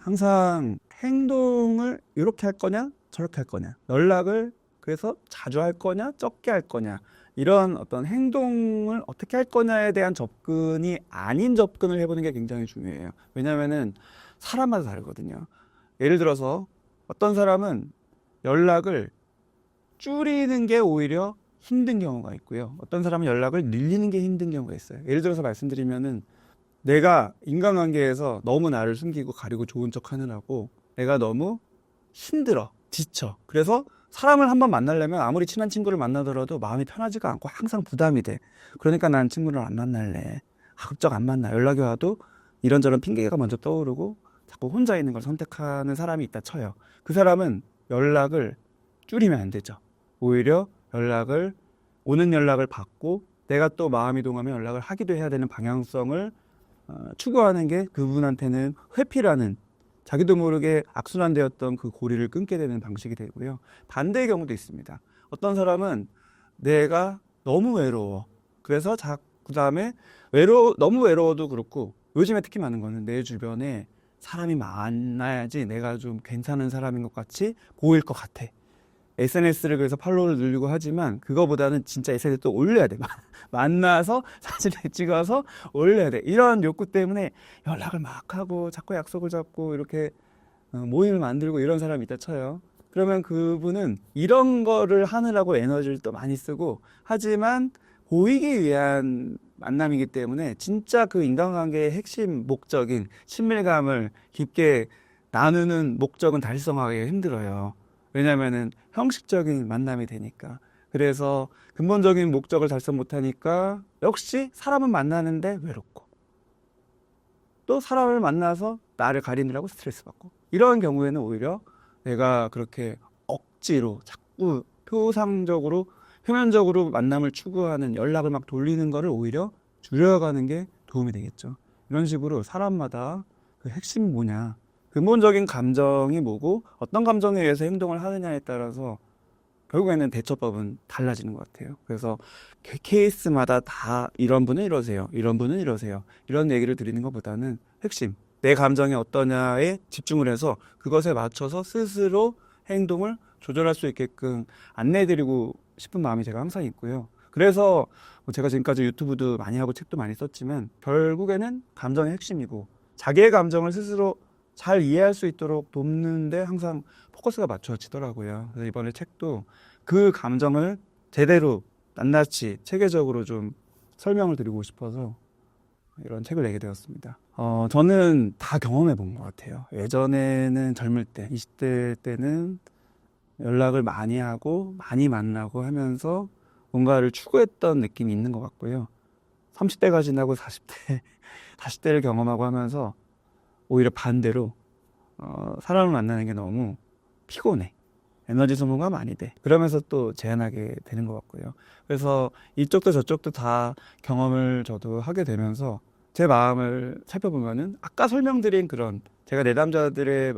항상 행동을 이렇게 할 거냐, 저렇게 할 거냐, 연락을 그래서 자주 할 거냐, 적게 할 거냐, 이런 어떤 행동을 어떻게 할 거냐에 대한 접근이 아닌 접근을 해보는 게 굉장히 중요해요. 왜냐면은 사람마다 다르거든요. 예를 들어서 어떤 사람은 연락을 줄이는 게 오히려 힘든 경우가 있고요. 어떤 사람은 연락을 늘리는 게 힘든 경우가 있어요. 예를 들어서 말씀드리면은 내가 인간관계에서 너무 나를 숨기고 가리고 좋은 척 하느라고 내가 너무 힘들어, 지쳐. 그래서 사람을 한번 만나려면 아무리 친한 친구를 만나더라도 마음이 편하지가 않고 항상 부담이 돼. 그러니까 난 친구를 안 만날래. 가급적 안 만나. 연락이 와도 이런저런 핑계가 먼저 떠오르고 자꾸 혼자 있는 걸 선택하는 사람이 있다 쳐요. 그 사람은 연락을 줄이면 안 되죠. 오히려 오는 연락을 받고 내가 또 마음이 동하면 연락을 하기도 해야 되는 방향성을 추구하는 게 그분한테는 회피라는, 자기도 모르게 악순환되었던 그 고리를 끊게 되는 방식이 되고요. 반대의 경우도 있습니다. 어떤 사람은 내가 너무 외로워. 그래서 그다음에 너무 외로워도 그렇고, 요즘에 특히 많은 거는 내 주변에 사람이 많아야지 내가 좀 괜찮은 사람인 것 같이 보일 것 같아. SNS를 그래서 팔로우를 늘리고 하지만 그거보다는 진짜 SNS에 또 올려야 돼. 만나서 사진을 찍어서 올려야 돼. 이런 욕구 때문에 연락을 막 하고 자꾸 약속을 잡고 이렇게 모임을 만들고 이런 사람이 있다 쳐요. 그러면 그분은 이런 거를 하느라고 에너지를 또 많이 쓰고, 하지만 보이기 위한 만남이기 때문에 진짜 그 인간관계의 핵심 목적인 친밀감을 깊게 나누는 목적은 달성하기가 힘들어요. 왜냐면은 형식적인 만남이 되니까. 그래서 근본적인 목적을 달성 못하니까 역시 사람은 만나는데 외롭고, 또 사람을 만나서 나를 가리느라고 스트레스 받고, 이런 경우에는 오히려 내가 그렇게 억지로 자꾸 표면적으로 만남을 추구하는, 연락을 막 돌리는 거를 오히려 줄여가는 게 도움이 되겠죠. 이런 식으로 사람마다 그 핵심이 뭐냐, 근본적인 감정이 뭐고 어떤 감정에 의해서 행동을 하느냐에 따라서 결국에는 대처법은 달라지는 것 같아요. 그래서 케이스마다 다 이런 분은 이러세요, 이런 분은 이러세요, 이런 얘기를 드리는 것보다는 핵심, 내 감정이 어떠냐에 집중을 해서 그것에 맞춰서 스스로 행동을 조절할 수 있게끔 안내해드리고 싶은 마음이 제가 항상 있고요. 그래서 제가 지금까지 유튜브도 많이 하고 책도 많이 썼지만 결국에는 감정의 핵심이고, 자기의 감정을 스스로 잘 이해할 수 있도록 돕는데 항상 포커스가 맞춰지더라고요. 그래서 이번에 책도 그 감정을 제대로 낱낱이 체계적으로 좀 설명을 드리고 싶어서 이런 책을 내게 되었습니다. 저는 다 경험해 본 것 같아요. 예전에는 젊을 때, 20대 때는 연락을 많이 하고 많이 만나고 하면서 뭔가를 추구했던 느낌이 있는 것 같고요. 30대가 지나고 40대를 경험하고 하면서 오히려 반대로 사람을 만나는 게 너무 피곤해. 에너지 소모가 많이 돼. 그러면서 또 제한하게 되는 것 같고요. 그래서 이쪽도 저쪽도 다 경험을 저도 하게 되면서 제 마음을 살펴보면은 아까 설명드린 그런, 제가 내담자들의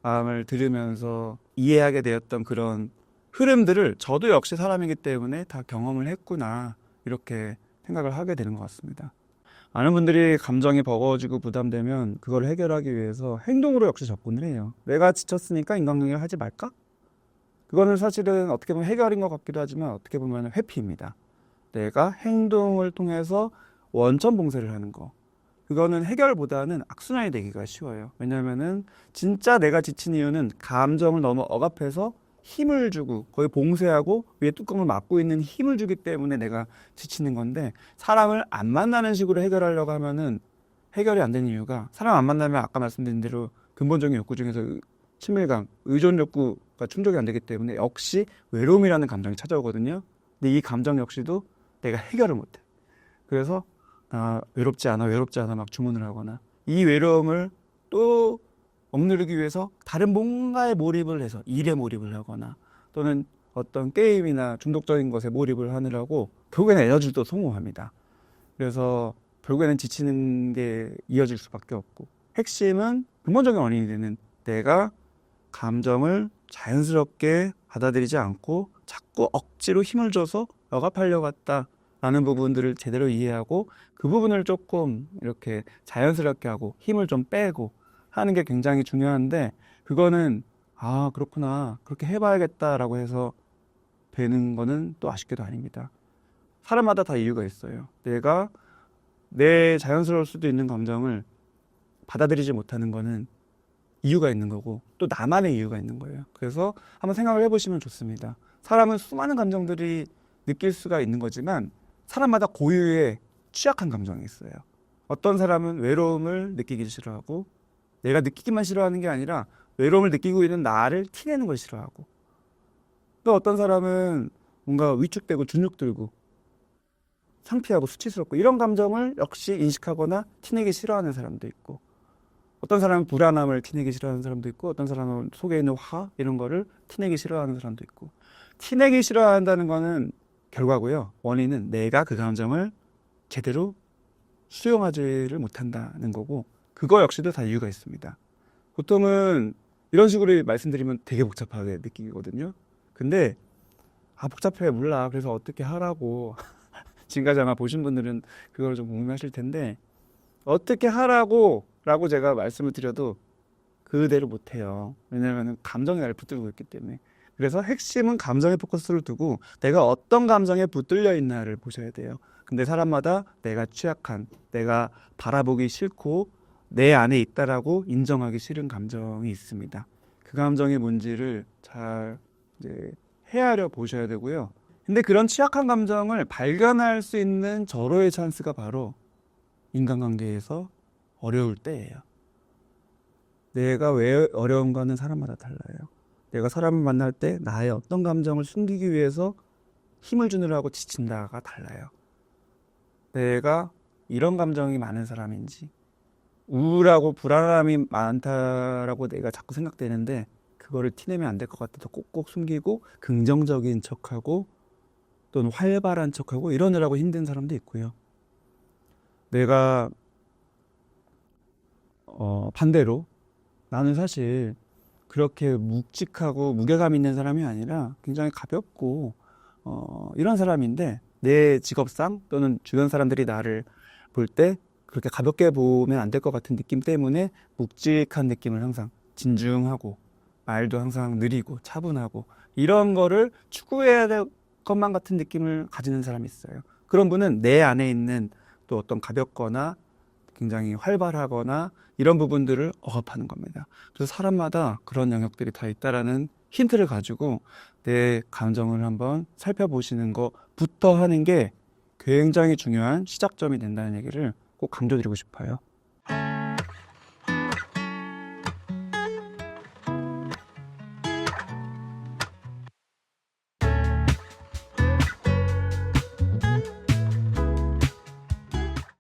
마음을 들으면서 이해하게 되었던 그런 흐름들을 저도 역시 사람이기 때문에 다 경험을 했구나, 이렇게 생각을 하게 되는 것 같습니다. 많은 분들이 감정이 버거워지고 부담되면 그걸 해결하기 위해서 행동으로 역시 접근을 해요. 내가 지쳤으니까 인간관계를 하지 말까? 그거는 사실은 어떻게 보면 해결인 것 같기도 하지만 어떻게 보면 회피입니다. 내가 행동을 통해서 원천 봉쇄를 하는 거, 그거는 해결보다는 악순환이 되기가 쉬워요. 왜냐면은 진짜 내가 지친 이유는 감정을 너무 억압해서 힘을 주고 거의 봉쇄하고 위에 뚜껑을 막고 있는 힘을 주기 때문에 내가 지치는 건데, 사람을 안 만나는 식으로 해결하려고 하면은 해결이 안 되는 이유가, 사람 안 만나면 아까 말씀드린 대로 근본적인 욕구 중에서 친밀감, 의존 욕구가 충족이 안 되기 때문에 역시 외로움이라는 감정이 찾아오거든요. 근데 이 감정 역시도 내가 해결을 못해. 그래서 외롭지 않아 막 주문을 하거나, 이 외로움을 또 억누르기 위해서 다른 뭔가에 몰입을 해서 일에 몰입을 하거나, 또는 어떤 게임이나 중독적인 것에 몰입을 하느라고 결국에는 에너지를 또 소모합니다. 그래서 결국에는 지치는 게 이어질 수밖에 없고, 핵심은 근본적인 원인이 되는 내가 감정을 자연스럽게 받아들이지 않고 자꾸 억지로 힘을 줘서 억압하려고 했다라는 부분들을 제대로 이해하고, 그 부분을 조금 이렇게 자연스럽게 하고 힘을 좀 빼고 하는 게 굉장히 중요한데, 그거는 아 그렇구나, 그렇게 해봐야겠다라고 해서 되는 거는 또 아쉽게도 아닙니다. 사람마다 다 이유가 있어요. 내가 내 자연스러울 수도 있는 감정을 받아들이지 못하는 거는 이유가 있는 거고, 또 나만의 이유가 있는 거예요. 그래서 한번 생각을 해보시면 좋습니다. 사람은 수많은 감정들이 느낄 수가 있는 거지만 사람마다 고유의 취약한 감정이 있어요. 어떤 사람은 외로움을 느끼기 싫어하고, 내가 느끼기만 싫어하는 게 아니라 외로움을 느끼고 있는 나를 티내는 걸 싫어하고, 또 어떤 사람은 뭔가 위축되고 주눅들고 창피하고 수치스럽고 이런 감정을 역시 인식하거나 티내기 싫어하는 사람도 있고, 어떤 사람은 불안함을 티내기 싫어하는 사람도 있고, 어떤 사람은 속에 있는 화 이런 거를 티내기 싫어하는 사람도 있고. 티내기 싫어한다는 거는 결과고요. 원인은 내가 그 감정을 제대로 수용하지를 못한다는 거고, 그거 역시도 다 이유가 있습니다. 보통은 이런 식으로 말씀드리면 되게 복잡하게 느끼거든요. 근데 복잡해 몰라, 그래서 어떻게 하라고 지금까지 아마 보신 분들은 그걸 좀 궁금하실 텐데, 어떻게 하라고 라고 제가 말씀을 드려도 그대로 못해요. 왜냐하면 감정이 날 붙들고 있기 때문에. 그래서 핵심은 감정에 포커스를 두고 내가 어떤 감정에 붙들려 있나를 보셔야 돼요. 근데 사람마다 내가 취약한, 내가 바라보기 싫고 내 안에 있다라고 인정하기 싫은 감정이 있습니다. 그 감정이 뭔지를 잘 이제 헤아려 보셔야 되고요. 근데 그런 취약한 감정을 발견할 수 있는 절호의 찬스가 바로 인간관계에서 어려울 때예요. 내가 왜 어려운가는 사람마다 달라요. 내가 사람을 만날 때 나의 어떤 감정을 숨기기 위해서 힘을 주느라고 지친다가 달라요. 내가 이런 감정이 많은 사람인지, 우울하고 불안함이 많다라고 내가 자꾸 생각되는데 그거를 티내면 안 될 것 같아서 꼭꼭 숨기고 긍정적인 척하고 또는 활발한 척하고 이러느라고 힘든 사람도 있고요. 내가 반대로 나는 사실 그렇게 묵직하고 무게감 있는 사람이 아니라 굉장히 가볍고 이런 사람인데, 내 직업상 또는 주변 사람들이 나를 볼 때 그렇게 가볍게 보면 안 될 것 같은 느낌 때문에 묵직한 느낌을 항상 진중하고 말도 항상 느리고 차분하고 이런 거를 추구해야 될 것만 같은 느낌을 가지는 사람이 있어요. 그런 분은 내 안에 있는 또 어떤 가볍거나 굉장히 활발하거나 이런 부분들을 억압하는 겁니다. 그래서 사람마다 그런 영역들이 다 있다라는 힌트를 가지고 내 감정을 한번 살펴보시는 것부터 하는 게 굉장히 중요한 시작점이 된다는 얘기를 꼭 강조드리고 싶어요.